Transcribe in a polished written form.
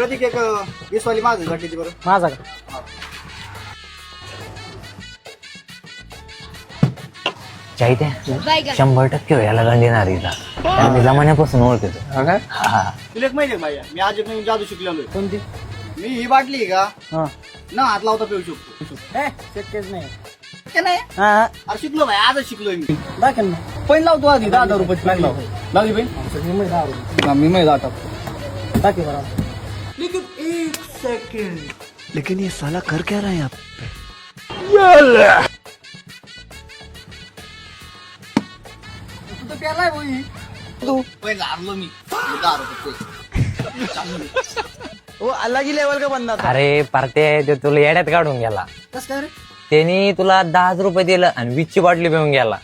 प्रतीक एक 20 वाली माझं किती बरं? माझा का चाहते 100% व्हायला गांधीनार मी जमान्यापासून ओळखतो. हा. तुला एक माहिती आहे भाई, मी आज एक नवीन जादू शिकलेलो आहे. कोणती मी ही बाटली आहे का हा ना हात लावता पिऊ शकतो. शक्यच नाही शक्य नाही. हा अरे शिकलो भाई, आजच शिकलोय मी. दाखल ना पैन लावतो आधी 10,000 रुपये पैन लाव. लावली पैन मी माहिती आता दाखल बरं लेकिन 1 सेकंड. लेकिन ये साला कर क्या रहा है आप? तू तर प्यालाय भाई. तू पैन हारलो मी 10 रुपये. वो अलग ही लेवल का बंदा था. अरे पार्टे ते तुला येड्यात काढून गेला. कसं काय रे? त्यांनी तुला 10,000 रुपये दिलं आणि 20ची बाटली पिऊन गेला.